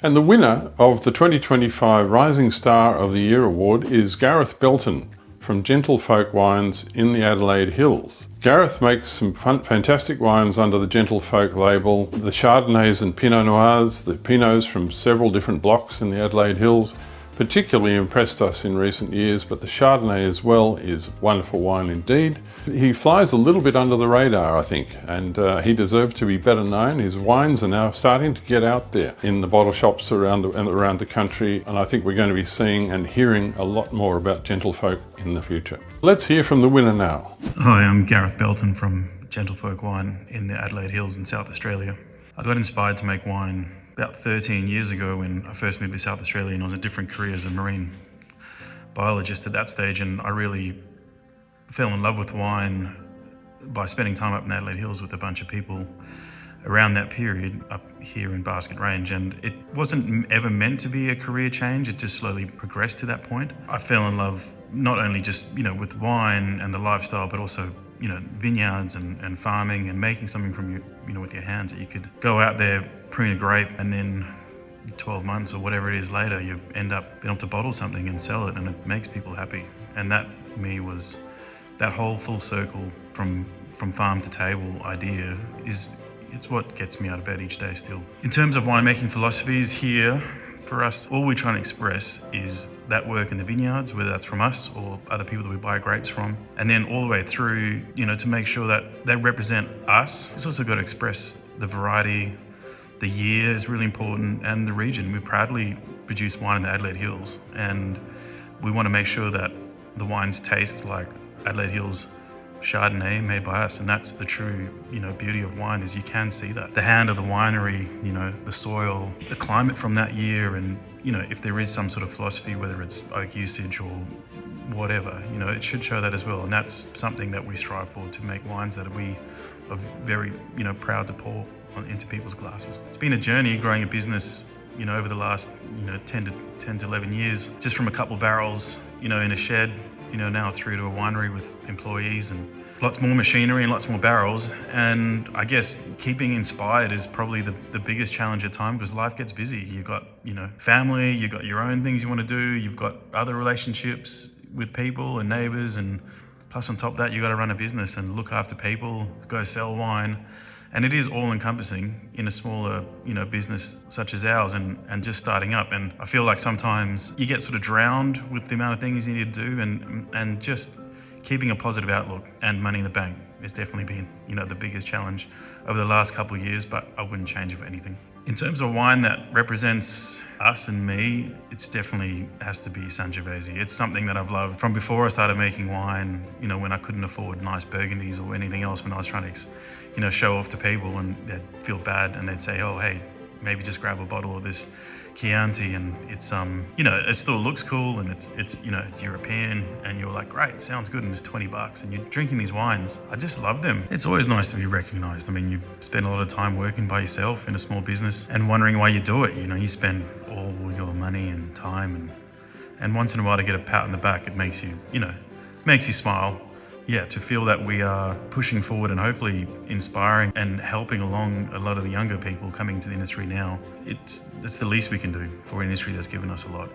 And the winner of the 2025 Rising Star of the Year award is Gareth Belton from Gentlefolk Wines in the Adelaide Hills. Gareth makes some fantastic wines under the Gentlefolk label, the Chardonnays and Pinot Noirs, the Pinots from several different blocks in the Adelaide Hills. Particularly impressed us in recent years, but the Chardonnay as well is wonderful wine indeed. He flies a little bit under the radar, I think, and he deserves to be better known. His wines are now starting to get out there in the bottle shops around the country, and I think we're going to be seeing and hearing a lot more about Gentlefolk in the future. Let's hear from the winner now. Hi, I'm Gareth Belton from Gentlefolk Wine in the Adelaide Hills in South Australia. I got inspired to make wine about 13 years ago when I first moved to South Australia, and I was in a different career as a marine biologist at that stage, and I really fell in love with wine by spending time up in the Adelaide Hills with a bunch of people around that period up here in Basket Range. And it wasn't ever meant to be a career change, it just slowly progressed to that point. I fell in love not only just with wine and the lifestyle, but also vineyards and farming and making something from with your hands that you could go out there, prune a grape, and then 12 months or whatever it is later, you end up being able to bottle something and sell it, and it makes people happy. And that, for me, was that whole full circle from farm to table idea it's what gets me out of bed each day still. In terms of winemaking philosophies here, for us, all we're trying to express is that work in the vineyards, whether that's from us or other people that we buy grapes from, and then all the way through, to make sure that they represent us. It's also got to express the variety, the year is really important, and the region. We proudly produce wine in the Adelaide Hills, and we want to make sure that the wines taste like Adelaide Hills Chardonnay made by us, and that's the true beauty of wine, is you can see that the hand of the winery, the soil, the climate from that year, and if there is some sort of philosophy, whether it's oak usage or whatever, it should show that as well. And that's something that we strive for, to make wines that we are very proud to pour into people's glasses. It's been a journey growing a business over the last 10 to 11 years, just from a couple barrels in a shed, now through to a winery with employees and lots more machinery and lots more barrels. And I guess keeping inspired is probably the biggest challenge at time, because life gets busy. You've got family, you've got your own things you want to do, you've got other relationships with people and neighbors, and plus on top of that you've got to run a business and look after people, go sell wine. And it is all encompassing in a smaller, business such as ours, and just starting up. And I feel like sometimes you get sort of drowned with the amount of things you need to do, and just keeping a positive outlook and money in the bank has definitely been, the biggest challenge over the last couple of years, but I wouldn't change it for anything. In terms of wine that represents us and me, it's definitely has to be Sangiovese. It's something that I've loved from before I started making wine, when I couldn't afford nice Burgundies or anything else, when I was trying to, show off to people, and they'd feel bad and they'd say, oh, hey, maybe just grab a bottle of this Chianti, and it's it still looks cool, and it's European, and you're like, great, sounds good, and it's $20, and you're drinking these wines. I just love them. It's always nice to be recognized. I mean, you spend a lot of time working by yourself in a small business and wondering why you do it. You spend all your money and time, and once in a while to get a pat on the back, it makes you smile. Yeah, to feel that we are pushing forward and hopefully inspiring and helping along a lot of the younger people coming to the industry now, it's the least we can do for an industry that's given us a lot.